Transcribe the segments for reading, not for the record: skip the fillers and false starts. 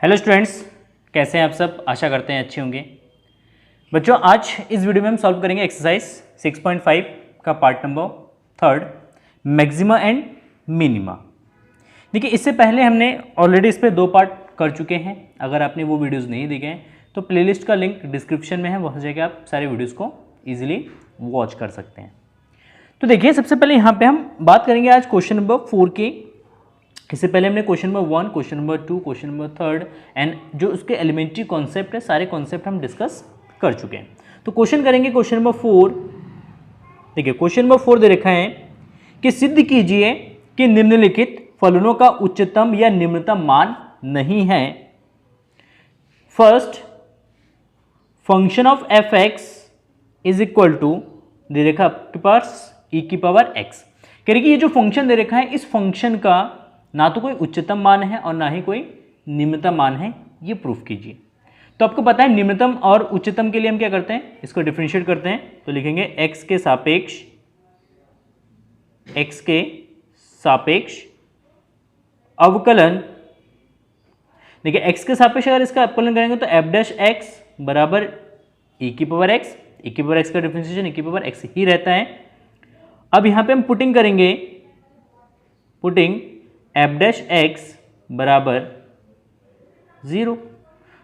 Hello students, कैसे हैं आप सब। आशा करते हैं अच्छे होंगे। बच्चों, आज इस वीडियो में हम सॉल्व करेंगे एक्सरसाइज 6.5 का part number 3, maxima and minima. देखिए, इससे पहले हमने ऑलरेडी इस पर 2 पार्ट कर चुके हैं। अगर आपने वो वीडियोस नहीं देखे हैं तो प्लेलिस्ट का लिंक डिस्क्रिप्शन में है, वहाँ जाकर आप सारे वीडियोज़ को ईजिली वॉच कर सकते हैं। तो देखिए, सबसे पहले यहाँ पे हम बात करेंगे आज क्वेश्चन नंबर 4 की। इससे पहले हमने question number 1, question number 2, question number 3 and जो उसके एलिमेंट्री कॉन्सेप्ट है, सारे कॉन्सेप्ट हम डिस्कस कर चुके हैं। तो क्वेश्चन करेंगे क्वेश्चन नंबर 4। देखिए, क्वेश्चन नंबर 4 दे रखा है कि सिद्ध कीजिए कि निम्नलिखित फलनों का उच्चतम या निम्नतम मान नहीं है। First, function of F x is equal to, दे रखा आपके पास e की पावर x। कह रही कि ये जो फंक्शन दे रखा है, इस फंक्शन का ना तो कोई उच्चतम मान है और ना ही कोई निम्नतम मान है, ये प्रूफ कीजिए। तो आपको पता है निम्नतम और उच्चतम के लिए हम क्या करते हैं, इसको डिफरेंशिएट करते हैं। तो लिखेंगे x के सापेक्ष अवकलन। देखिए, x के सापेक्ष अगर इसका अवकलन करेंगे तो f डैश x बराबर e की पावर x। e की पावर x का डिफरेंशिएशन e की पावर x ही रहता है। अब यहां पे हम पुटिंग करेंगे, पुटिंग f डैश x बराबर 0।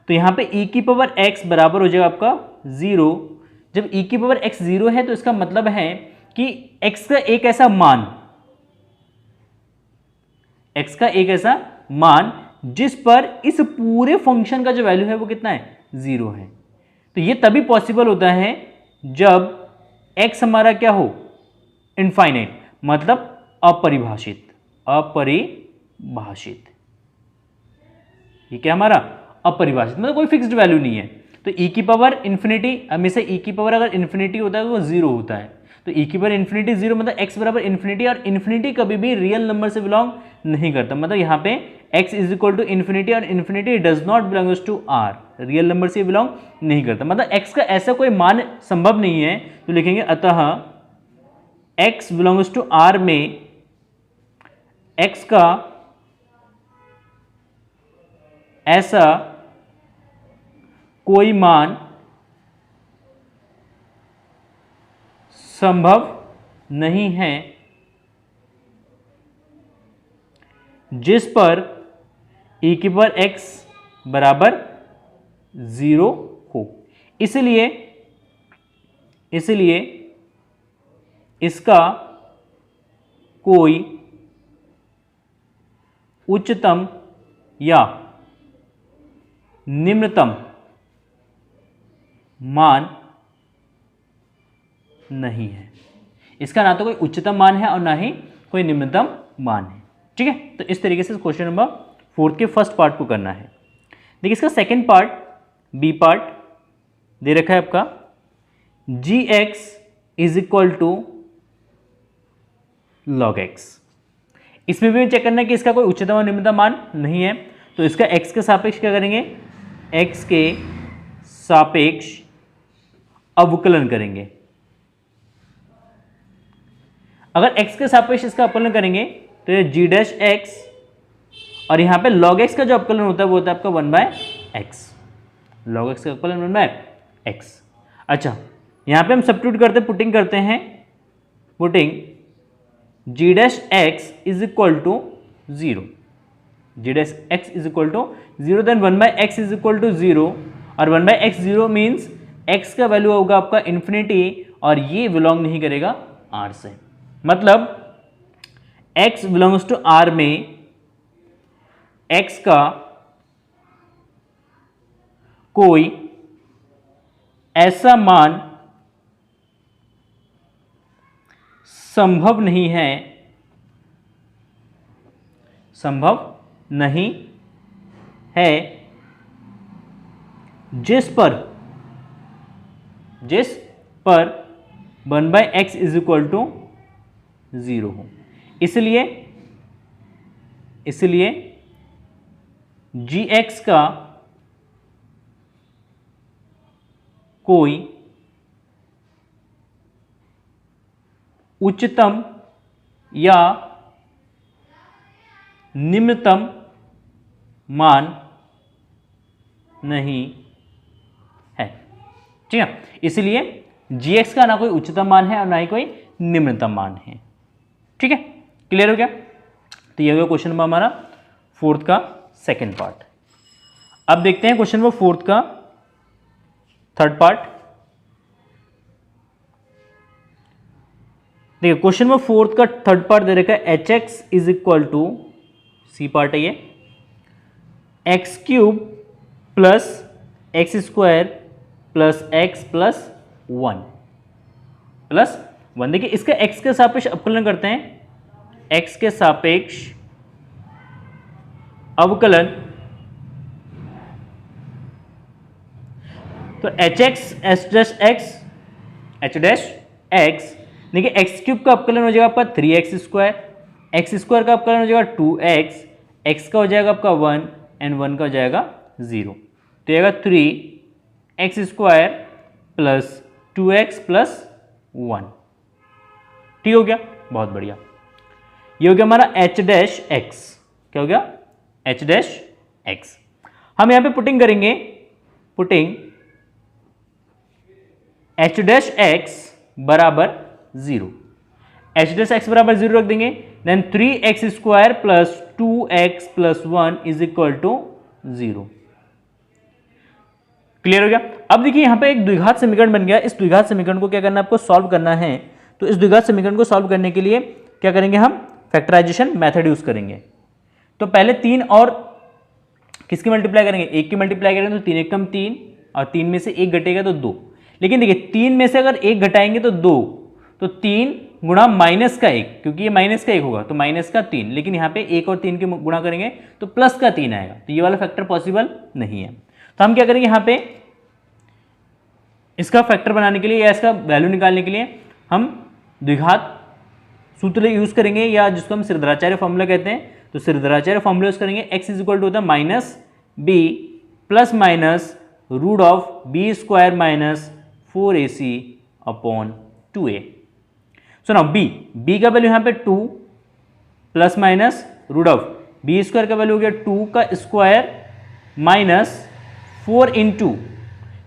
तो यहां पे e की पावर x बराबर हो जाएगा आपका 0। जब e की पावर x 0 है तो इसका मतलब है कि x का एक ऐसा मान जिस पर इस पूरे फंक्शन का जो वैल्यू है वो कितना है, 0 है। तो ये तभी पॉसिबल होता है जब x हमारा क्या हो, इनफाइनाइट, मतलब अपरिभाषित। ये क्या हमारा अपरिभाषित, मतलब कोई फिक्स्ड वैल्यू नहीं है। तो e की पावर इन्फिनिटी, हमेशा e की पावर अगर इन्फिनिटी होता है तो वो 0 होता है। तो e की पावर इन्फिनिटी 0 मतलब x बराबर इन्फिनिटी, और इन्फिनिटी कभी भी रियल नंबर से बिलोंग नहीं करता। मतलब यहाँ पे x is equal to infinity और infinity does not belongs to r, real number से बिलोंग नहीं करता। मतलब x का ऐसा कोई मान संभव नहीं है। तो लिखेंगे अतः x बिलोंग्स टू r में x का ऐसा कोई मान संभव नहीं है जिस पर e की पावर x बराबर 0 हो। इसलिए इसका कोई उच्चतम या निम्नतम मान नहीं है। इसका ना तो कोई उच्चतम मान है और ना ही कोई निम्नतम मान है। ठीक है, तो इस तरीके से क्वेश्चन नंबर 4 के फर्स्ट पार्ट को करना है। देखिए, इसका सेकंड पार्ट, बी पार्ट दे रखा है आपका g x is equal to log x. इसमें भी चेक करना है कि इसका कोई उच्चतम और निम्नतम मान नहीं है। तो इसका x के सापेक्ष क्या करेंगे, x के सापेक्ष अवकलन करेंगे। अगर x के सापेक्ष इसका अवकलन करेंगे तो ये g डैश x, और यहां पे log x का जो अवकलन होता है वो होता है आपका 1/x। log x का अवकलन 1/x। अच्छा, यहां पे हम सब्स्टिट्यूट करते, पुटिंग करते हैं, putting g dash x is equal to 0, g dash x is equal to 0, then 1/x is equal to 0, और 1/x 0 मीन्स x का वैल्यू होगा आपका इन्फिनिटी, और ये बिलोंग नहीं करेगा r से। मतलब x बिलोंग्स टू r में x का कोई ऐसा मान संभव नहीं है जिस पर 1/x इज इक्वल टू 0 हो। इसलिए gx का कोई उच्चतम या निम्नतम मान नहीं है। ठीक है, इसलिए gx का ना कोई उच्चतम मान है और ना ही कोई निम्नतम मान है। ठीक है, क्लियर हो गया? तो ये हो गया क्वेश्चन नंबर हमारा फोर्थ का सेकंड पार्ट। अब देखते हैं क्वेश्चन नंबर फोर्थ का थर्ड पार्ट। देखिए क्वेश्चन नंबर फोर्थ का थर्ड पार्ट दे रखा है H X is equal to, C part है ये, X cube plus X square plus X plus one plus one. देखिए इसका एक्स के सापेक्ष अवकलन करते हैं, एक्स के सापेक्ष अवकलन। तो H x H dash x H dash x, देखिए एक्स क्यूब का अवकलन हो जाएगा आपका 3x स्क्वायर, एक्स स्क्वायर का अवकलन हो जाएगा 2x, एक्स का हो जाएगा आपका 1 एंड 1 का हो जाएगा 0। तो ये आएगा 3x square plus 2x plus 1। ठीक हो गया, बहुत बढ़िया। ये हो गया हमारा h डैश x। क्या हो गया? h dash x। हम यहां पे पुटिंग करेंगे, पुटिंग h डैश x बराबर 0, h डैश x बराबर 0 रख देंगे, then 3x square plus 2x plus 1 is equal to 0। Clear हो गया? अब देखिए यहां पे एक द्विघात समीकरण बन गया। इस द्विघात समीकरण को क्या करना है आपको? सॉल्व करना है। तो इस द्विघात समीकरण को सॉल्व करने के लिए क्या करेंगे? हम फैक्टराइजेशन मेथड यूज करेंगे। तो पहले 3 और किसकी मल्टीप्लाई करेंगे? 1 की मल्टीप्लाई करेंगे तो 3 एकम 3 और 3 में से 1 घटेगा तो 2। लेकिन देखिए 3 में से अगर 1 घटाएंगे तो 2, तो 3 गुणा माइनस का 1, क्योंकि ये माइनस का 1 होगा तो माइनस का 3। लेकिन यहाँ पे 1 और 3 के गुणा करेंगे तो प्लस का 3 आएगा, तो ये वाला फैक्टर पॉसिबल नहीं है। तो हम क्या करेंगे? यहाँ पे इसका फैक्टर बनाने के लिए या इसका वैल्यू निकालने के लिए हम द्विघात सूत्र यूज करेंगे, या जिसको हम श्रीधराचार्य फॉर्मूला कहते हैं। तो श्रीधराचार्य फॉर्मूला यूज करेंगे, x इज इक्वल टू होता है minus B plus minus root of B square minus 4ac upon 2a। So now b का वैल्यू यहाँ पे 2 plus minus root of B square का वैल्यू हो गया 2 का स्क्वायर माइनस 4 इंटू,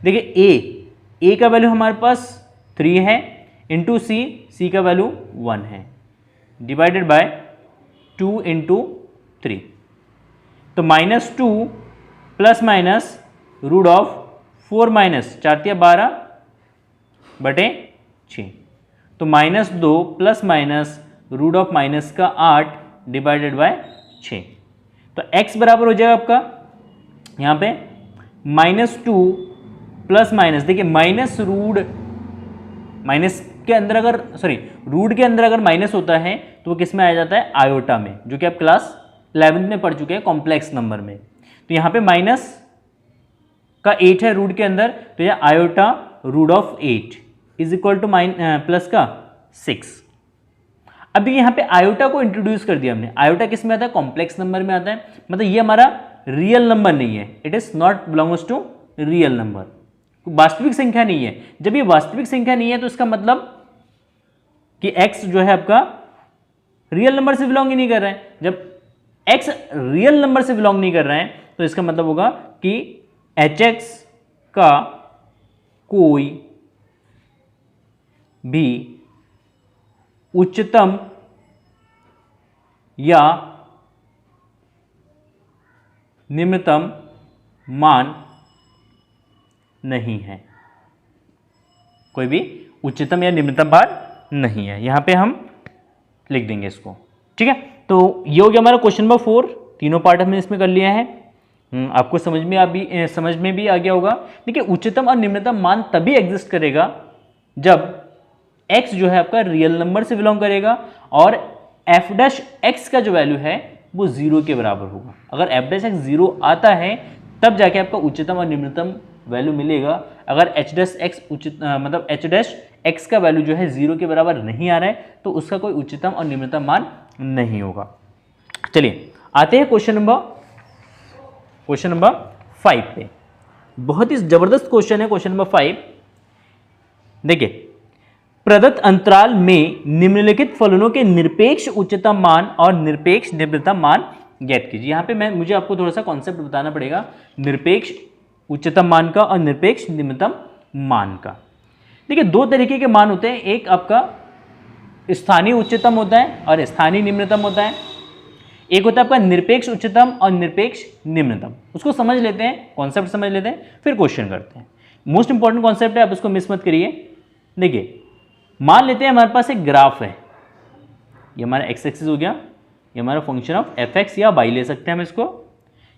देखिए a का वैल्यू हमारे पास 3 है, इंटू c का वैल्यू 1 है, डिवाइडेड बाय 2 इंटू 3। तो minus 2 plus minus root of 4 minus 4 12 बटे 6, तो minus 2 plus minus root of minus का 8 डिवाइडेड बाय 6। तो x बराबर हो जाएगा आपका यहाँ पे -2 प्लस माइनस, देखिए माइनस रूट, माइनस के अंदर अगर रूट के अंदर अगर माइनस होता है तो वो किस में आ जाता है? आयोटा में, जो कि आप क्लास 11th में पढ़ चुके हैं कॉम्प्लेक्स नंबर में। तो यहाँ पे माइनस का 8 है रूट के अंदर, तो यह iota root of 8 is equal to plus का 6। अब देखिए यहाँ पे आयोटा को इंट्रोड्यूस कर दिया हमने। आयोटा किस में आता है? कॉम्प्लेक्स नंबर में आता है, मतलब ये हमारा रियल नंबर नहीं है, it is not belongs to real number, वास्तविक संख्या नहीं है। जब ये वास्तविक संख्या नहीं है तो इसका मतलब कि x जो है आपका रियल नंबर से बिलोंग ही नहीं कर रहा है। जब x रियल नंबर से बिलोंग नहीं कर रहा है तो इसका मतलब होगा कि hx का कोई भी उच्चतम या निम्नतम मान नहीं है, कोई भी उच्चतम या निम्नतम मान नहीं है। यहां पे हम लिख देंगे इसको। ठीक है, तो ये हो गया हमारा क्वेश्चन नंबर 4। तीनों पार्ट हमने इसमें कर लिया है। आपको समझ में भी आ गया होगा। देखिए उच्चतम और निम्नतम मान तभी एग्जिस्ट करेगा जब x जो है आपका रियल नंबर से बिलोंग करेगा और f डैश x का जो वैल्यू है वो 0 के बराबर होगा। अगर f डैश x 0 आता है तब जाके आपका उच्चतम और निम्नतम वैल्यू मिलेगा। अगर h डैश x मतलब h डैश x का वैल्यू जो है 0 के बराबर नहीं आ रहा है तो उसका कोई उच्चतम और निम्नतम मान नहीं होगा। चलिए आते हैं क्वेश्चन नंबर 5 पे। बहुत ही जबरदस्त क्वेश्चन है क्वेश्चन नंबर 5। देखिए, प्रदत्त अंतराल में निम्नलिखित फलनों के निरपेक्ष उच्चतम मान और निरपेक्ष निम्नतम मान ज्ञात कीजिए। यहां पे मुझे आपको थोड़ा सा कॉन्सेप्ट बताना पड़ेगा। निरपेक्ष उच्चतम मान का और निरपेक्ष निम्नतम मान का। देखिए दो तरीके के मान होते हैं, एक आपका स्थानीय उच्चतम होता है और स्थानीय निम्नतम होता है, एक होता है आपका निरपेक्ष उच्चतम और निरपेक्ष निम्नतम। उसको समझ लेते हैं, कॉन्सेप्ट समझ लेते हैं, फिर क्वेश्चन करते हैं। मोस्ट इंपॉर्टेंट कॉन्सेप्ट है, आप इसको मिस मत करिए। देखिए मान लेते हैं हमारे पास एक ग्राफ है, ये हमारा एक्स एक्सिस हो गया, ये हमारा फंक्शन ऑफ एफ एक्स या वाई ले सकते हैं हम इसको।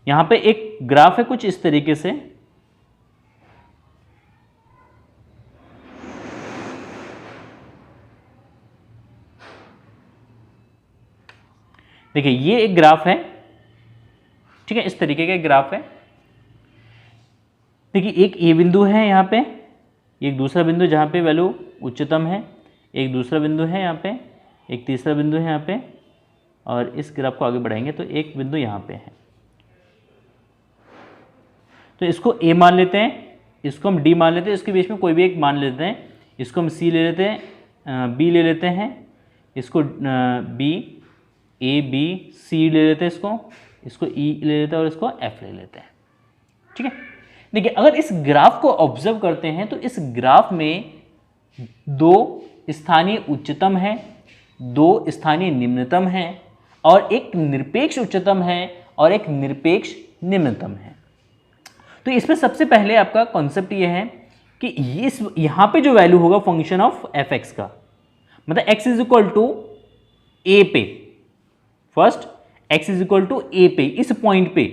यहां पे एक ग्राफ है कुछ इस तरीके से, देखिए ये एक ग्राफ है, ठीक है, इस तरीके का एक ग्राफ है। देखिए एक ए बिंदु है यहाँ पे, एक दूसरा बिंदु जहाँ पे वैल्यू उच्चतम है, एक दूसरा बिंदु है यहाँ पे, एक तीसरा बिंदु है यहाँ पे, और इस ग्राफ को आगे बढ़ाएंगे तो एक बिंदु यहाँ पे है। तो इसको ए मान लेते हैं, इसको हम डी मान लेते हैं, इसके बीच में कोई भी एक मान लेते हैं, इसको हम सी ले लेते हैं, बी ले लेते हैं, इसको बी ए बी सी ले लेते हैं, इसको ई ले लेते हैं और इसको एफ ले लेते हैं, ठीक है। देखिए अगर इस ग्राफ को ऑब्जर्व करते हैं तो इस ग्राफ में दो स्थानीय उच्चतम है, दो स्थानीय निम्नतम है और एक निरपेक्ष उच्चतम है और एक निरपेक्ष निम्नतम है। तो इसमें सबसे पहले आपका कॉन्सेप्ट ये है कि इस यहां पे जो वैल्यू होगा फंक्शन ऑफ एफ एक्स का, मतलब x is equal to a पे, first x is equal to a पे, इस पॉइंट पे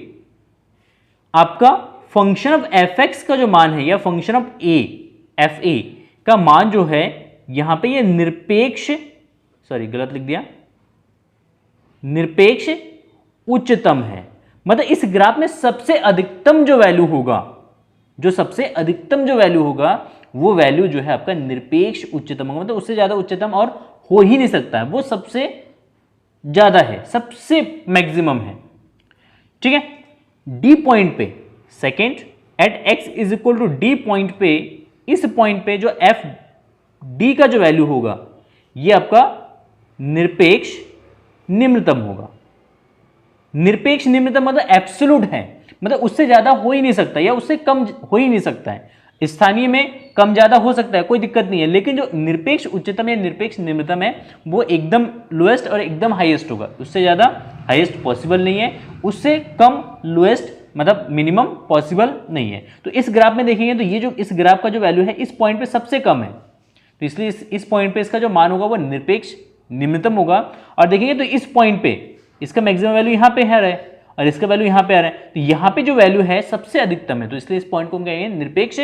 आपका फंक्शन ऑफ एफ एक्स का जो मान है या function of A F A का मान जो है यहां पे ये निरपेक्ष, सॉरी गलत लिख दिया, निरपेक्ष उच्चतम है। मतलब इस ग्राफ में सबसे अधिकतम जो वैल्यू होगा, जो सबसे अधिकतम जो वैल्यू होगा वो वैल्यू जो है आपका निरपेक्ष उच्चतम होगा, मतलब उससे ज्यादा उच्चतम और हो ही नहीं सकता है, वो सबसे ज्यादा है, सबसे मैक्सिमम है, ठीक है। डी पॉइंट पे second at X is equal to D point पे, इस पॉइंट पे जो एफ डी का जो वैल्यू होगा ये आपका निरपेक्ष निम्नतम होगा। निरपेक्ष निम्नतम मतलब एब्सोल्यूट है, मतलब उससे ज्यादा हो ही नहीं सकता या उससे कम हो ही नहीं सकता है। स्थानीय में कम ज्यादा हो सकता है, कोई दिक्कत नहीं है, लेकिन जो निरपेक्ष उच्चतम या निरपेक्ष निम्नतम है वो एकदम लोएस्ट और एकदम हाईएस्ट होगा, उससे ज्यादा हाईएस्ट पॉसिबल नहीं है, उससे कम लोएस्ट मतलब मिनिमम पॉसिबल नहीं है। तो इस ग्राफ में देखेंगे तो ये जो इस ग्राफ का जो वैल्यू है इस पॉइंट पे सबसे कम है, तो इसलिए इस पॉइंट पे इसका जो मान होगा वो निरपेक्ष निम्नतम होगा। और देखेंगे तो इस पॉइंट पे इसका मैक्सिमम वैल्यू यहाँ पे है और इसका वैल्यू यहाँ पे आ रहा है, तो यहाँ पे जो वैल्यू है सबसे अधिकतम है, तो इसलिए इस पॉइंट को हम कहेंगे निरपेक्ष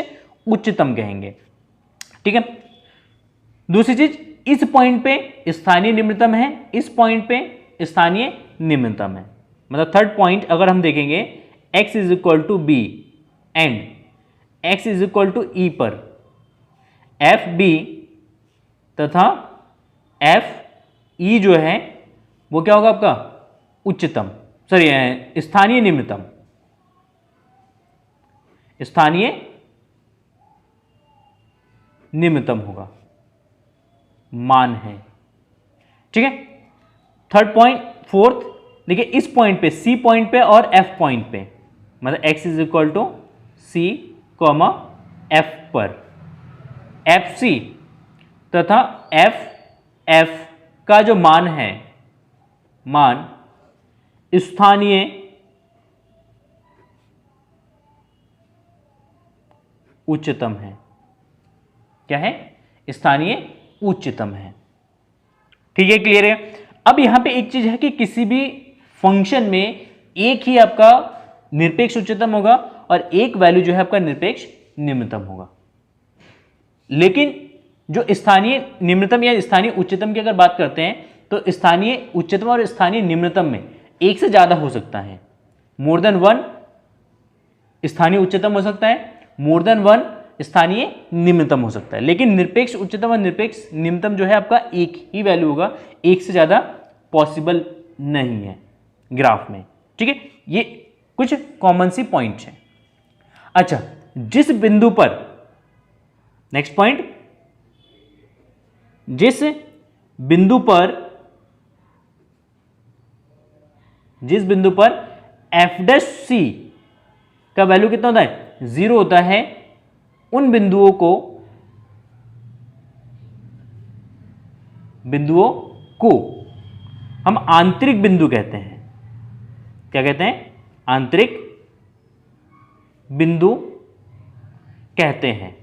उच्चतम कहेंगे, ठीक है। दूसरी चीज, इस पॉइंट पे स्थानीय निम्नतम है, इस पॉइंट पे स्थानीय निम्नतम है, मतलब थर्ड पॉइंट अगर हम देखेंगे x is equal to b and x is equal to e पर एफ बी तथा एफ ई जो है वो क्या होगा आपका उच्चतम, सॉरी स्थानीय निम्नतम, स्थानीय निम्नतम होगा, मान है, ठीक है। थर्ड पॉइंट, फोर्थ देखिए इस पॉइंट पे सी पॉइंट पे और एफ पॉइंट पे, मतलब x is equal to C comma F पर एफ सी तथा एफ एफ का जो मान है, मान स्थानीय उच्चतम है, क्या है, स्थानीय उच्चतम है, ठीक है, क्लियर है। अब यहां पे एक चीज है कि किसी भी फंक्शन में एक ही आपका निरपेक्ष उच्चतम होगा और एक वैल्यू जो है आपका निरपेक्ष निम्नतम होगा, लेकिन जो स्थानीय निम्नतम या स्थानीय उच्चतम की अगर बात करते हैं तो स्थानीय उच्चतम और स्थानीय निम्नतम में एक से ज्यादा हो सकता है, मोर देन वन स्थानीय उच्चतम हो सकता है, मोर देन वन स्थानीय निम्नतम हो सकता है, लेकिन निरपेक्ष उच्चतम और निरपेक्ष निम्नतम जो है आपका एक ही वैल्यू होगा, एक से ज्यादा पॉसिबल नहीं है ग्राफ में, ठीक है। ये कुछ कॉमन सी पॉइंट्स हैं। अच्छा, जिस बिंदु पर, नेक्स्ट पॉइंट, जिस बिंदु पर एफ डैश सी का वैल्यू कितना होता है, 0 होता है, उन बिंदुओं को हम आंतरिक बिंदु कहते हैं। क्या कहते हैं, आंतरिक बिंदु कहते हैं।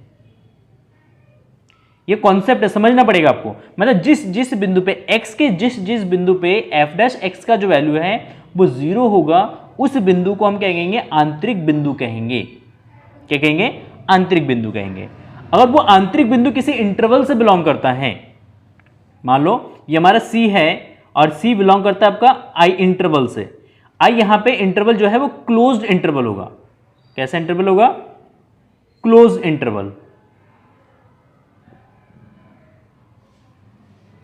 ये कॉन्सेप्ट है, समझना पड़ेगा आपको। मतलब जिस बिंदु पे x के जिस बिंदु पे f डैश x का जो वैल्यू है वो 0 होगा, उस बिंदु को हम क्या कहेंगे, आंतरिक बिंदु कहेंगे। क्या कहेंगे, आंतरिक बिंदु कहेंगे। अगर वो आंतरिक बिंदु किसी इंटरवल से बिलोंग करता है, मान लो ये हमारा c है और c बिलोंग करता है आपका i इंटरवल से। i यहां पे इंटरवल जो है वो क्लोज्ड इंटरवल होगा। कैसा इंटरवल होगा, क्लोज्ड इंटरवल।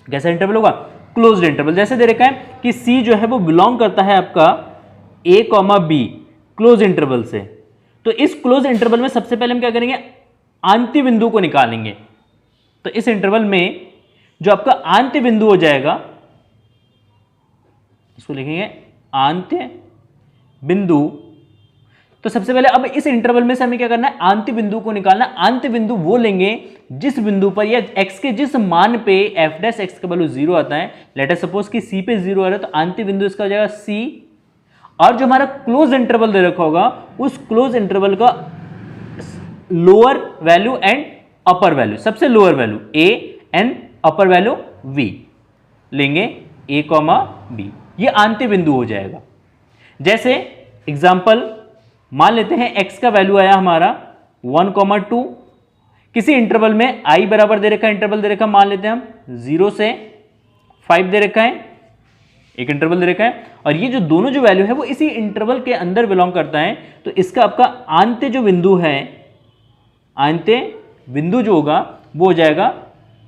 कैसा इंटरवल होगा, क्लोज्ड इंटरवल। जैसे दे रखा है कि c जो है वो बिलोंग करता है आपका a, b क्लोज इंटरवल से। तो इस क्लोज इंटरवल में सबसे पहले हम क्या करेंगे, आंत्य बिंदु को निकालेंगे। तो इस इंटरवल में जो आपका आंत्य बिंदु हो जाएगा, इसको लिखेंगे आंत्य बिंदु। तो सबसे पहले अब इस इंटरवल में से हमें क्या करना है, आंत्य बिंदु को निकालना। आंत्य बिंदु वो लेंगे जिस बिंदु पर या x के जिस मान पे f डैश x का वैल्यू 0 आता है। लेट अस सपोज कि c पे 0 आ रहा है, तो आंत्य बिंदु इसका हो जाएगा c। और जो हमारा क्लोज इंटरवल दे रखा होगा, उस क्लोज इंटरवल का lower value and upper value, सबसे lower value a and upper value v लेंगे, a, b। ये आंत्य बिंदु हो जाएगा। जैसे एग्जांपल मान लेते हैं x का वैल्यू आया हमारा 1,2, किसी इंटरवल में i बराबर दे रखा है, इंटरवल दे रखा है, मान लेते हैं हम 0 से 5 दे रखा है, एक इंटरवल दे रखा है। और ये जो दोनों जो वैल्यू है वो इसी इंटरवल के अंदर बिलोंग करता है। तो इसका आपका आंत्य जो बिंदु है, आंत्य बिंदु जो होगा वो हो जाएगा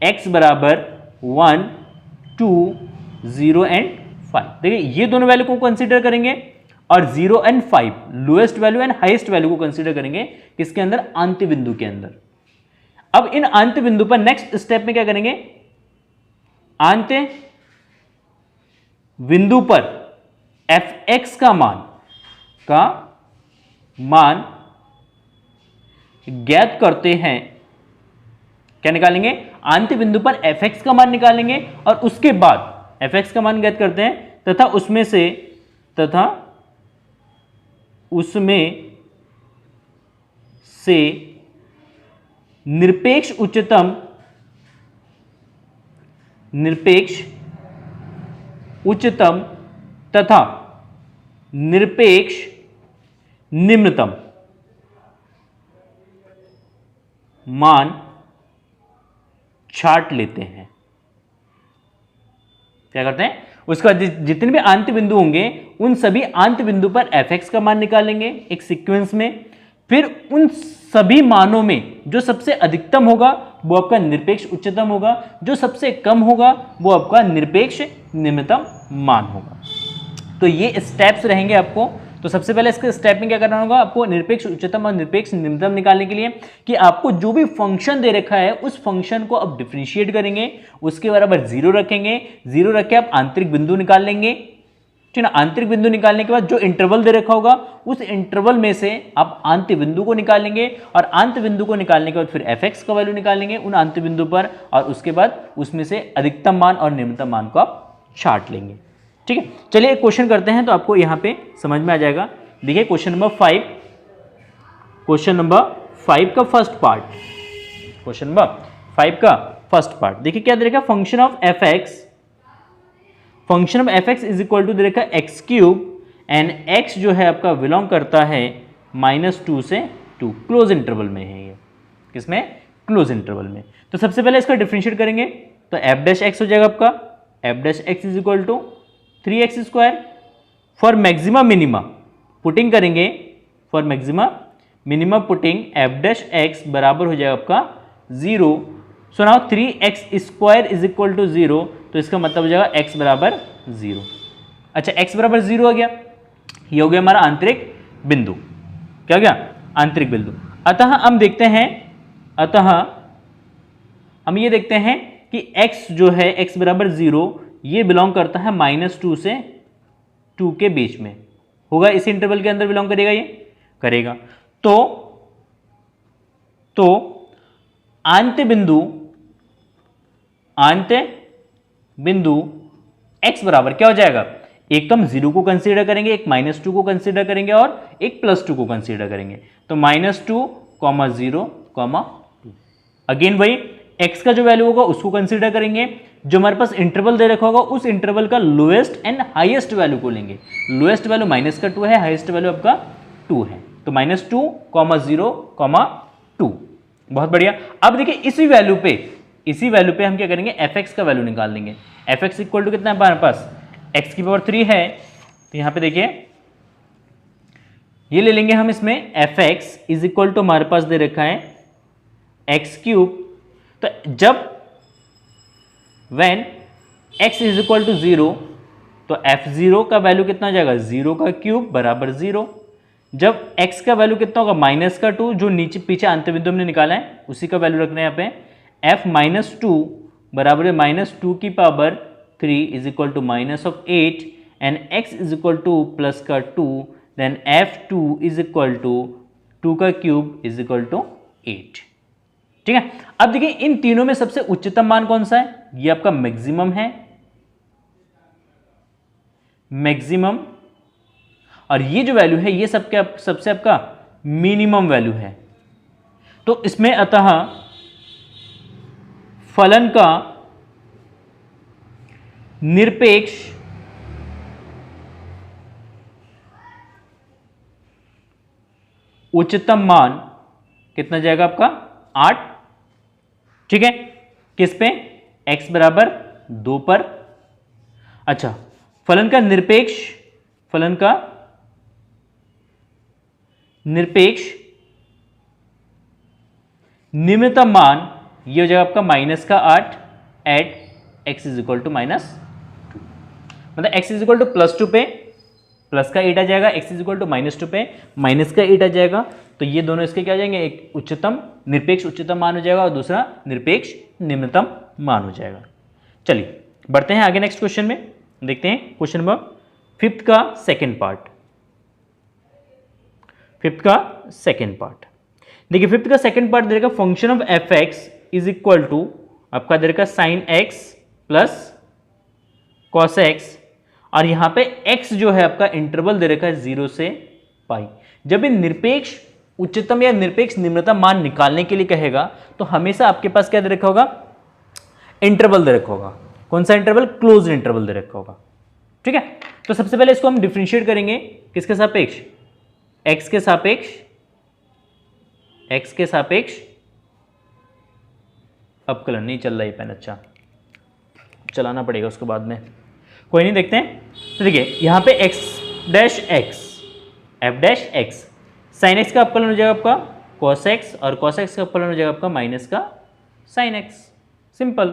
x बराबर 1, 2, 0 एंड 5। देखिए ये दोनों वैल्यू को कंसीडर करेंगे और 0 and 5 lowest value and highest value को कंसीडर करेंगे किसके अंदर, आंत्य बिंदु के अंदर। अब इन आंत्य बिंदु पर नेक्स्ट स्टेप में क्या करेंगे, आंत्य बिंदु पर fx का मान ज्ञात करते हैं। क्या निकालेंगे, आंत्य बिंदु पर fx का मान निकालेंगे और उसके बाद fx का मान ज्ञात करते हैं तथा उसमें से निरपेक्ष उच्चतम तथा निरपेक्ष निम्नतम मान छांट लेते हैं। क्या करते हैं, उसका जितने भी आंत्य बिंदु होंगे उन सभी आंत्य बिंदु पर fx का मान निकालेंगे एक सीक्वेंस में। फिर उन सभी मानों में जो सबसे अधिकतम होगा वो आपका निरपेक्ष उच्चतम होगा, जो सबसे कम होगा वो आपका निरपेक्ष निम्नतम मान होगा। तो ये स्टेप्स रहेंगे आपको। तो सबसे पहले इसके स्टेप में क्या करना होगा, आपको निरपेक्ष उच्चतम और निरपेक्ष निम्नतम निकालने के लिए कि आपको जो भी फंक्शन दे रखा है उस फंक्शन को आप डिफरेंशिएट करेंगे, उसके बराबर 0 रखेंगे। 0 रख के आप आंतरिक बिंदु निकाल लेंगे, ठीक ना। आंतरिक बिंदु निकालने के बाद जो इंटरवल दे रखा होगा उस इंटरवल में से आप आंत्य बिंदु को निकालेंगे और आंत्य बिंदु को निकालने के बाद फिर fx का वैल्यू निकालेंगे उन आंत्य बिंदु पर, और उसके बाद उसमें से अधिकतम मान और निम्नतम मान को आप छांट लेंगे। ठीक है, चलिए एक क्वेश्चन करते हैं तो आपको यहां पे समझ में आ जाएगा। देखिए क्वेश्चन नंबर 5 का फर्स्ट पार्ट, क्वेश्चन नंबर 5 का फर्स्ट पार्ट देखिए क्या दे रखा है, function of fx is equal to दे रखा है एक्स क्यूब एंड x जो है आपका बिलोंग करता है -2 से 2, क्लोज इंटरवल में है ये, किसमें, क्लोज इंटरवल में। तो सबसे पहले इसका डिफरेंशिएट करेंगे तो f डैश x हो जाएगा आपका f dash x is equal to 3x square. For maxima minima putting करेंगे, for maxima minima putting f dash x बराबर हो जाएगा आपका 0। So now 3x square is equal to 0, तो इसका मतलब हो जाएगा x बराबर 0। अच्छा x बराबर 0 हो गया, ये हो गया हमारा आंतरिक बिंदु। क्या हो गया, आंतरिक बिंदु। अतः हम देखते हैं, हम ये देखते हैं कि x जो है x बराबर 0 ये बिलोंग करता है -2 से 2 के बीच में होगा, इस इंटरवल के अंदर बिलोंग करेगा ये। करेगा। तो अंत्य बिंदु x बराबर क्या हो जाएगा, एक तो हम 0 को कंसीडर करेंगे, एक -2 को कंसीडर करेंगे और एक +2 को कंसीडर करेंगे। तो -2, 0, 2। अगेन वही x का जो वैल्यू होगा उसको कंसीडर करेंगे, जो हमारे पास इंटरवल दे रखा होगा उस इंटरवल का लोएस्ट एंड हाईएस्ट वैल्यू को लेंगे। लोएस्ट वैल्यू -2 है, हाईएस्ट वैल्यू आपका 2 है। तो -2, 0, 2। बहुत बढ़िया। अब देखिए इसी वैल्यू पे हम क्या करेंगे, fx का वैल्यू निकाल लेंगे। fx इक्वल टू कितना है हमारे पास, x की पावर 3 है। तो यहां पे देखिए ये ले लेंगे हम, इसमें fx इज इक्वल टू हमारे पास दे रखा है x3। तो जब when x is equal to 0 तो f0 का वैल्यू कितना हो जाएगा, 0 का क्यूब बराबर 0। जब x का वैल्यू कितना होगा, -2, जो नीचे पीछे अंत्य बिंदु हमने निकाला है उसी का वैल्यू रखना है यहाँ पे। f -2 बराबर है -2 की power 3 is equal to -8 and x is equal to plus का 2, then f2 is equal to 2 का क्यूब इज इक्वल टू 8। ठीक है। अब देखिए इन तीनों में सबसे उच्चतम मान कौन सा है, ये आपका मैक्सिमम है, मैक्सिमम। और ये जो वैल्यू है ये सबसे आपका मिनिमम वैल्यू है। तो इसमें अतः फलन का निरपेक्ष उच्चतम मान कितना जाएगा आपका, 8। ठीक है, किस पे, x बराबर 2 पर। अच्छा, फलन का निरपेक्ष निम्नतम मान ये हो जाएगा आपका -8 at x is equal to -2। मतलब x इज इक्वल टू +2 पे प्लस का 8 आ जाएगा, x इज इक्वल टू -2 पे माइनस का 8 आ जाएगा। तो ये दोनों इसके क्या आ जाएंगे, एक निरपेक्ष उच्चतम मान हो जाएगा और दूसरा निरपेक्ष निम्नतम मान हो जाएगा। चलिए बढ़ते हैं आगे नेक्स्ट क्वेश्चन में, देखते हैं क्वेश्चन नंबर 5 का सेकेंड पार्ट। देखिए 5 का सेकेंड पार्ट देगा function of fx is equal to आपका देगा sin x plus cos x, और यहां पे x जो है आपका इंटरवल दे रखा है 0 से पाई। जब ये निरपेक्ष उच्चतम या निरपेक्ष निम्नतम मान निकालने के लिए कहेगा तो हमेशा आपके पास क्या दे रखा होगा, इंटरवल दे रखा होगा। कौन सा इंटरवल, क्लोज इंटरवल दे रखा होगा। ठीक है, तो सबसे पहले इसको हम डिफरेंशिएट करेंगे किसके सापेक्ष, x के सापेक्ष। अब कलर नहीं चल रहा है पेन, अच्छा चलाना पड़ेगा उसके बाद में, कोई नहीं, देखते हैं। तो देखिए यहां पे f डैश साइन एक्स का अपकलन हो जाएगा आपका cos x और cos x का अपकलन हो जाएगा आपका माइनस का साइन x, सिंपल।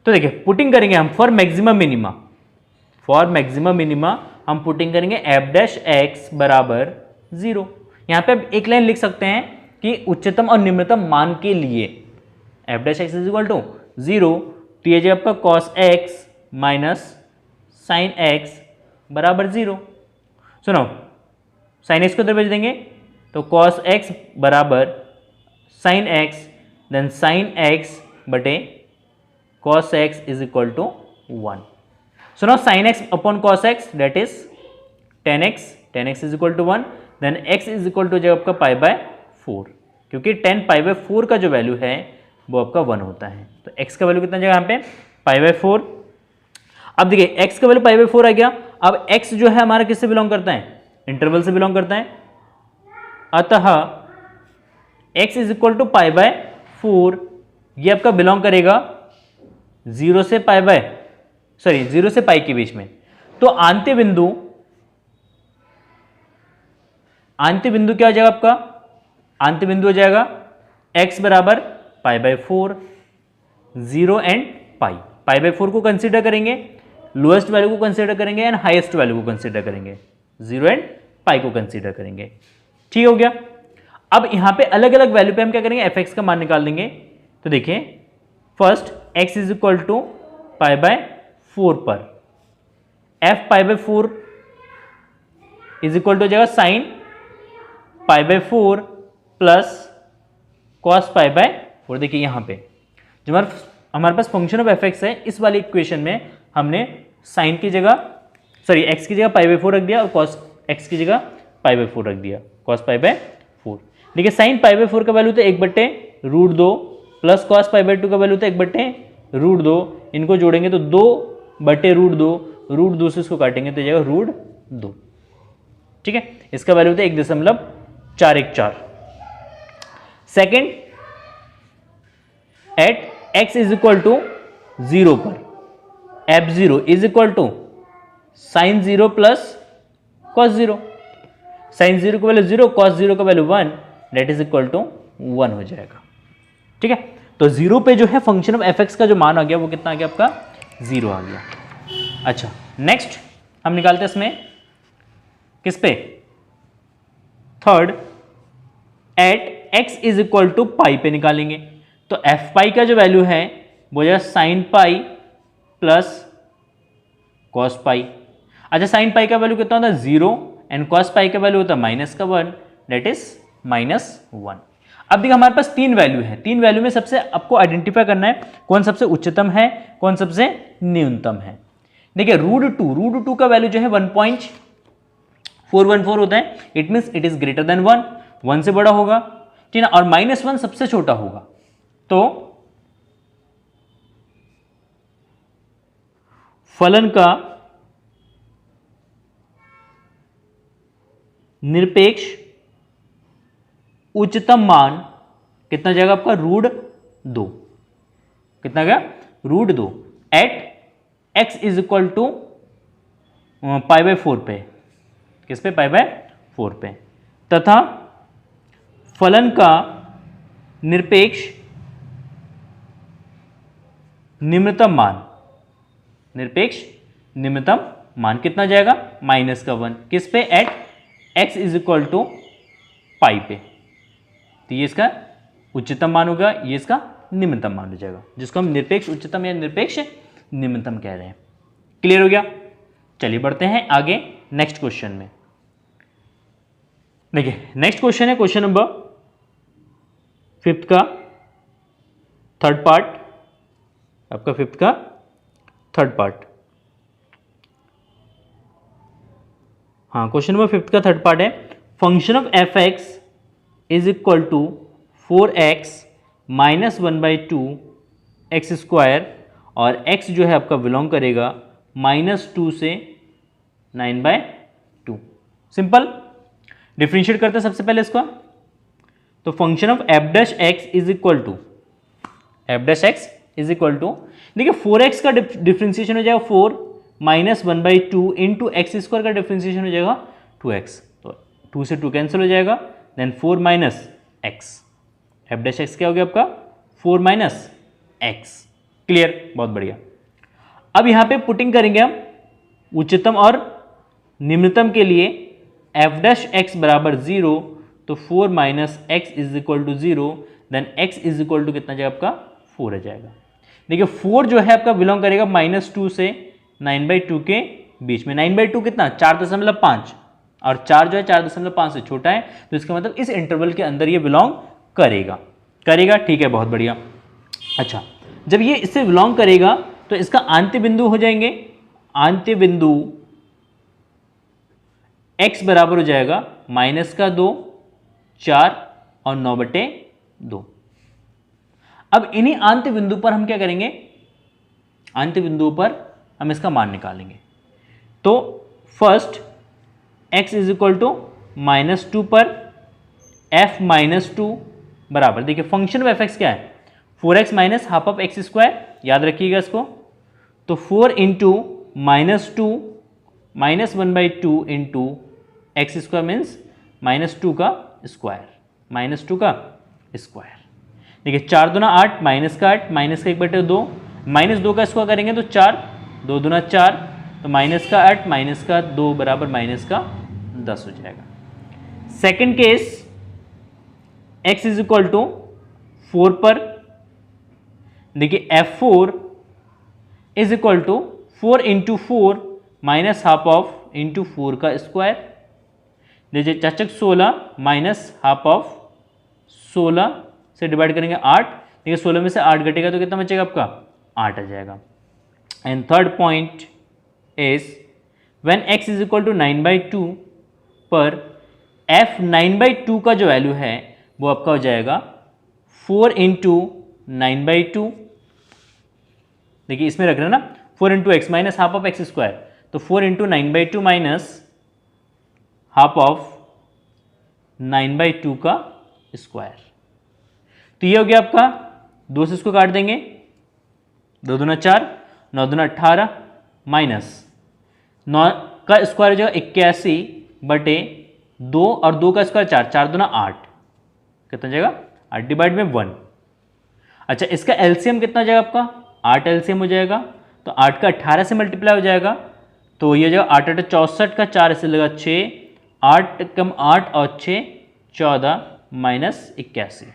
तो देखिए पुटिंग करेंगे हम फॉर मैक्सिमम मिनिमा हम पुटिंग करेंगे f डैश x बराबर 0। यहां पे एक लाइन लिख सकते हैं कि उच्चतम और निम्नतम मान के लिए f dash x is equal to 0, तो ये जो आपका cos x minus sine x बराबर 0। सुनो, साइन x को इधर भेज देंगे तो cos x बराबर sine x, then sine x बटे cos x is equal to 1। सुनो, sine x upon cos x that is tan x is equal to 1, then x is equal to जब आपका π/4, क्योंकि tan π/4 का जो वैल्यू है वो आपका 1 होता है। तो x का वैल्यू कितना जाएगा यहाँ पे π/4। अब देखिए x का वैल्यू π/4 आ गया। अब x जो है हमारा किससे बिलोंग करता है, इंटरवल से बिलोंग करता है। अतः x इज इक्वल टू π/4 ये आपका बिलोंग करेगा 0 से पाई के बीच में। तो अंत्य बिंदु क्या हो जाएगा आपका, अंत्य बिंदु हो जाएगा x बराबर π/4, 0 एंड पाई। π/4 को कंसीडर करेंगे, लोएस्ट वैल्यू को कंसीडर करेंगे एंड हाईएस्ट वैल्यू को कंसीडर करेंगे, 0 एंड पाई को कंसीडर करेंगे। ठीक हो गया। अब यहां पे अलग अलग वैल्यू पे हम क्या करेंगे, fx का मान निकाल देंगे। तो देखिए first x is equal to π/4 पर f π/4 इज इक्वल टू हो जाएगा sine pi by 4 plus cos pi by 4। देखिए यहाँ पे जो हमारे पास फंक्शन ऑफ एफ एक्स है, इस वाली इक्वेशन में हमने साइन की जगह एक्स की जगह पाई बाय 4 रख दिया और कॉस एक्स की जगह पाई बाय 4 रख दिया, कॉस पाई बाय 4। देखिए साइन पाई बाय 4 का वैल्यू तो 1/√2 प्लस कॉस पाई बाय 2 का वैल्यू तो 1/√2। इनको जोड़ेंगे तो 2/√2, √2 से इसको काटेंगे तो जाएगा √2। ठीक है, इसका वैल्यू था 1.414। Second, at x is equal to 0 पर f0 is equal to sine 0 plus cos 0। Sine 0 का वैल्यू 0, कॉस 0 का value 1, that is equal to 1 हो जाएगा। ठीक है, तो 0 पे जो है फंक्शन ऑफ एफ एक्स का जो मान आ गया वो कितना आ गया आपका, 0 आ गया। अच्छा, नेक्स्ट हम निकालते हैं इसमें किस पे, third, at x is equal to pi पे निकालेंगे। तो एफ पाई का जो वैल्यू है वो है साइन पाई प्लस कॉस पाई। अच्छा, साइन पाई का वैल्यू कितना होता है 0 एंड कॉस पाई का वैल्यू होता है -1, डेट इज -1। अब देखिए हमारे पास 3 वैल्यू है, 3 वैल्यू में सबसे आपको आइडेंटिफाई करना है कौन सबसे उच्चतम है, कौन सबसे न्यूनतम है। देखिए √2 का वैल्यू जो है 1.414 होता है, it means it is greater than 1 से बड़ा होगा, ठीक है, और -1 सबसे छोटा होगा। तो फलन का निरपेक्ष उच्चतम मान कितना जाएगा आपका, √2। कितना गया, √2 at x is equal to pi by 4 पे, किस पे, पाई बाय 4 पे, तथा फलन का निरपेक्ष निम्नतम मान कितना जाएगा, -1, किस पे, at x is equal to pi पे। तो ये इसका उच्चतम मान होगा, ये इसका निम्नतम मान हो जाएगा, जिसको हम निरपेक्ष उच्चतम या निरपेक्ष निम्नतम कह रहे हैं। क्लियर हो गया। चलिए बढ़ते हैं आगे नेक्स्ट क्वेश्चन में। देखिए नेक्स्ट क्वेश्चन है क्वेश्चन नंबर 5th का थर्ड पार्ट, आपका 5th का थर्ड पार्ट। हाँ, क्वेश्चन नंबर 5th का थर्ड पार्ट है, function of F x is equal to 4x minus 1/2 X square, और x जो है आपका बिलोंग करेगा -2 से 9/2। सिंपल, डिफ्रेंशिएट करते हैं सबसे पहले इसका। तो function of F dash x is equal to देखिए 4x का डिफ्रेंशिएशन हो जाएगा 4 माइनस 1/2 इंटू एक्स स्क्वायर का डिफ्रेंशिएशन हो जाएगा 2x, तो 2 से 2 कैंसिल हो जाएगा, then 4 minus X, F dash X क्या हो गया आपका 4 माइनस एक्स। क्लियर, बहुत बढ़िया। अब यहां पे पुटिंग करेंगे हम उच्चतम और निम्नतम के लिए, एफ डैश एक्स बराबर 0, तो 4 minus X is equal to 0, then X is equal to कितना जाएगा आपका 4 आ जाएगा। देखिए 4 जो है आपका बिलोंग करेगा -2 से 9/2 के बीच में। 9/2 कितना, 4.5, और 4 जो है 4.5 से छोटा है, तो इसका मतलब इस इंटरवल के अंदर ये बिलोंग करेगा। ठीक है, बहुत बढ़िया। अच्छा, जब ये इससे बिलोंग करेगा तो इसका आंत्य बिंदु हो जाएंगे, आंत्य बिंदु x बराबर हो जाएगा -2, 4 और 9/2। अब इन्हीं आंत्य बिंदु पर हम क्या करेंगे, आंत्य बिंदु पर हम इसका मान निकालेंगे। तो first x is equal to -2 पर f -2 बराबर, देखिए फंक्शन ऑफ एफ एक्स क्या है, 4x minus half of x square, याद रखिएगा इसको। तो 4 into -2 minus 1/2 into X square means -2 का स्क्वायर, देखिए 4 दूना 8, माइनस का 8, माइनस का 1/2, -2 का स्क्वायर करेंगे तो 4, 2 दूना 4, तो माइनस का 8 माइनस का 2 बराबर माइनस का 10 हो जाएगा। Second case, x is equal to 4 पर, देखिए f4 is equal to 4 into 4 minus half of into 4 का स्क्वायर, देखिए चाचक 16 माइनस हाफ ऑफ 16 से डिवाइड करेंगे 8, देखिए 16 में से 8 घटेगा तो कितना बचेगा आपका 8 आ जाएगा। And third point is when x is equal to 9/2 पर f 9/2 का जो वैल्यू है वो आपका हो जाएगा 4 इंटू 9/2। देखिए इसमें रख रहे हैं ना 4 into x minus half of x square, तो 4 इंटू 9/2 माइनस हाफ ऑफ 9/2 का स्क्वायर। तो ये हो गया आपका, 2 से इसको काट देंगे, 2 दूना 4, 9 दूना 18 माइनस 9 का स्क्वायर हो जाएगा 81 बटे 2 और 2 का स्क्वायर 4, 4 दूना 8, कितना जाएगा 8 डिवाइड में 1। अच्छा इसका एलसीएम कितना हो जाएगा आपका 8 एलसीएम हो जाएगा, तो 8 का 18 से मल्टीप्लाई हो जाएगा, तो ये हो जाएगा 8 8 64 का 4 ऐसे लगा 6, 8 कम 8 और 6 14 माइनस 81।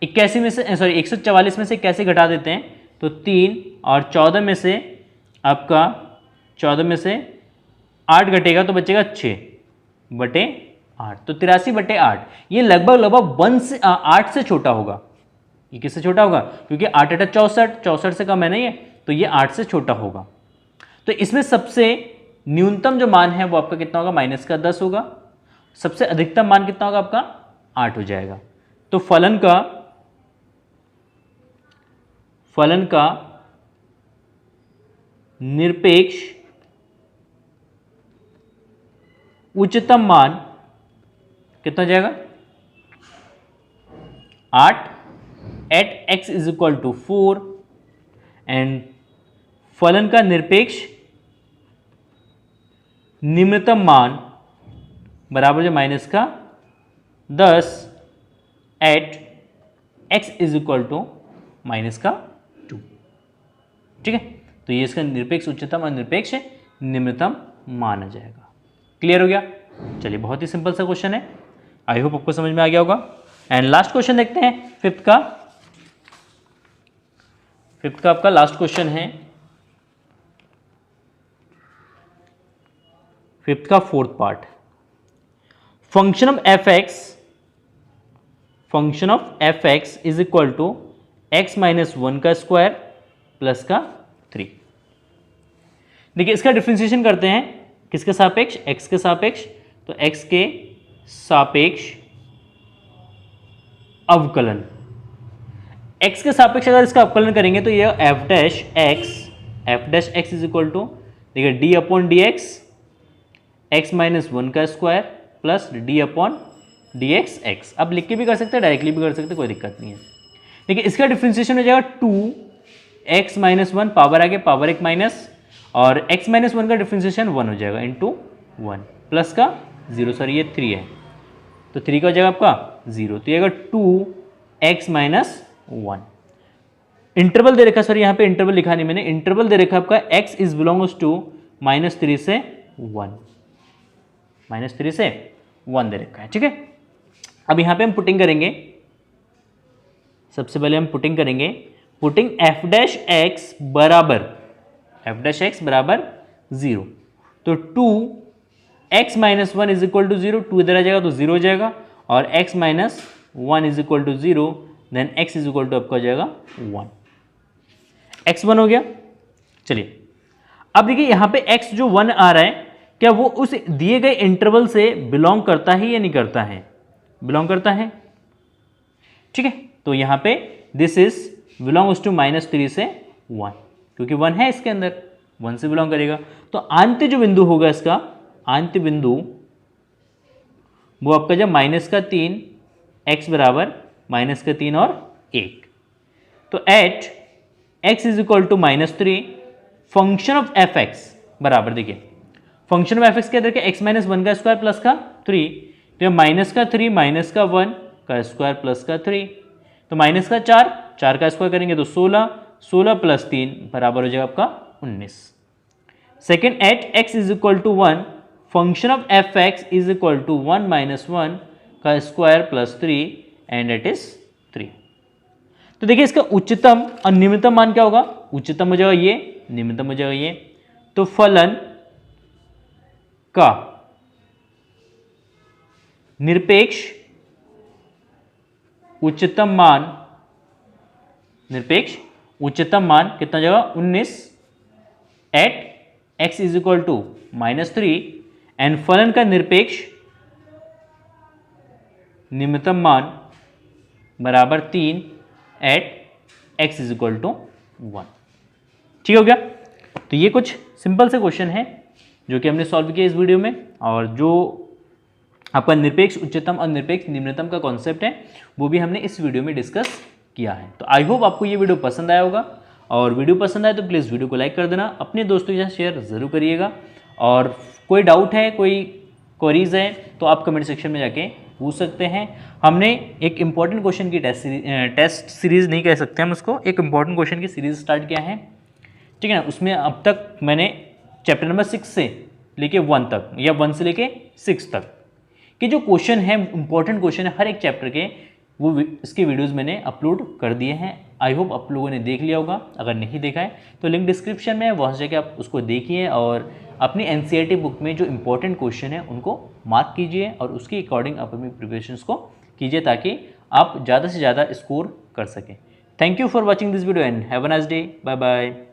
81 में से सॉरी 144 में से 81 घटा देते हैं तो 3 और 14 में से आपका 14 में से 8 घटेगा तो बचेगा 6 बटे 8, तो 83 बटे 8। ये लगभग 1 से 8 से छोटा होगा। ये किससे छोटा होगा, क्योंकि 8 8 64, 64 से कम है ना ये, तो ये 8 से छोटा होगा। तो इसमें सबसे न्यूनतम जो मान है वो आपका कितना होगा माइनस का 10 होगा, सबसे अधिकतम मान कितना होगा आपका 8 हो जाएगा। तो फलन का निरपेक्ष उच्चतम मान कितना हो जाएगा 8 at x is equal to 4 and फलन का निरपेक्ष निम्नतम मान बराबर जो माइनस का 10 at x is equal to minus का 2। ठीक है, तो ये इसका निरपेक्ष उच्चतम और निरपेक्ष निम्नतम मान आ जाएगा। क्लियर हो गया। चलिए बहुत ही सिंपल सा क्वेश्चन है, आई होप आपको समझ में आ गया होगा। एंड लास्ट क्वेश्चन देखते हैं, फिफ्थ का आपका लास्ट क्वेश्चन है, फिफ्थ का fourth part. Function of F x is equal to X minus 1 का स्क्वायर प्लस का 3। देखिए इसका डिफरेंशिएशन करते हैं किसके सापेक्ष, x के सापेक्ष, तो x के सापेक्ष अवकलन, x के सापेक्ष अगर इसका अवकलन करेंगे तो ये f dash x is equal to देखिए d upon d x minus 1 का square plus d upon d x. अब लिख के भी कर सकते हैं, डायरेक्टली भी कर सकते हैं, कोई दिक्कत नहीं है। देखिए इसका डिफरेंशिएशन हो जाएगा 2x माइनस 1 पावर आगे पावर 1 माइनस, और x माइनस 1 का डिफरेंशिएशन 1 हो जाएगा इंटू 1 प्लस का 0, सॉरी ये 3 है तो 3 का हो जाएगा आपका 0, तो ये आएगा 2x माइनस 1। इंटरवल दे रखा, सॉरी यहाँ पे इंटरवल लिखा नहीं मैंने, इंटरवल दे रखा आपका x इज बिलोंग्स टू -3 से 1, -3 से 1 दे रखा है। ठीक है, अब यहाँ पे हम पुटिंग करेंगे, सबसे पहले हम पुटिंग करेंगे, पुटिंग एफ डैश एक्स बराबर 0, तो 2x minus 1 is equal to 0, 2 इधर आ जाएगा तो 0 हो जाएगा, और x minus 1 is equal to 0, then x is equal to आपका हो जाएगा 1, x1 हो गया। चलिए अब देखिए यहाँ पे x जो 1 आ रहा है, क्या वो उस दिए गए इंटरवल से बिलोंग करता है या नहीं करता है, बिलोंग करता है। ठीक है, तो यहाँ पे दिस इज बिलोंग्स टू -3 से 1, क्योंकि 1 है इसके अंदर, 1 से बिलोंग करेगा। तो आंत्य जो बिंदु होगा इसका, आंत्य बिंदु वो आपका जब -3 x बराबर -3 और 1, तो at x is equal to -3 function of F X बराबर, देखिए फंक्शन ऑफ एफ एक्स क्या देखिए x माइनस 1 का स्क्वायर प्लस का 3, तो माइनस का 3 माइनस का 1 का स्क्वायर प्लस का 3, तो माइनस का 4 का स्क्वायर करेंगे तो 16 प्लस 3 बराबर हो जाएगा आपका 19। Second at x is equal to 1 function of F x is equal to 1 minus 1 का square plus 3 and it is 3। तो देखिए इसका उच्चतम और निम्नतम मान क्या होगा, उच्चतम हो जाएगा ये, निम्नतम हो जाएगा ये। तो फलन का निरपेक्ष उच्चतम मान, निरपेक्ष उच्चतम मान कितना जगह 19 at x is equal to -3 and फलन का निरपेक्ष निम्नतम मान बराबर 3 at x is equal to 1। ठीक हो गया। तो ये कुछ सिंपल से क्वेश्चन है जो कि हमने सॉल्व किया इस वीडियो में, और जो आपका निरपेक्ष उच्चतम और निरपेक्ष निम्नतम का कॉन्सेप्ट है वो भी हमने इस वीडियो में डिस्कस किया है। तो आई होप आपको ये वीडियो पसंद आया होगा, और वीडियो पसंद आए तो प्लीज़ वीडियो को लाइक कर देना, अपने दोस्तों के साथ शेयर ज़रूर करिएगा, और कोई डाउट है, कोई क्वेरीज है तो आप कमेंट सेक्शन में जाके पूछ सकते हैं। हमने एक इम्पॉर्टेंट क्वेश्चन की टेस्ट सीरीज़ नहीं कह सकते हम उसको, एक इम्पॉर्टेंट क्वेश्चन की सीरीज़ स्टार्ट किया है, ठीक है ना। उसमें अब तक मैंने चैप्टर नंबर 6 से लेके 1 तक या 1 से लेके 6 तक के जो क्वेश्चन है, इंपॉर्टेंट क्वेश्चन है हर एक चैप्टर के, वो इसके वीडियोस मैंने अपलोड कर दिए हैं। आई होप आप लोगों ने देख लिया होगा, अगर नहीं देखा है तो लिंक डिस्क्रिप्शन में है, वहाँ से जाके आप उसको देखिए और अपनी एनसीईआरटी बुक में जो इंपॉर्टेंट क्वेश्चन है उनको मार्क कीजिए और उसके अकॉर्डिंग आप अपनी प्रिपरेशंस को कीजिए ताकि आप ज़्यादा से ज़्यादा स्कोर कर सकें। Thank you for watching this video and have a nice day. Bye bye.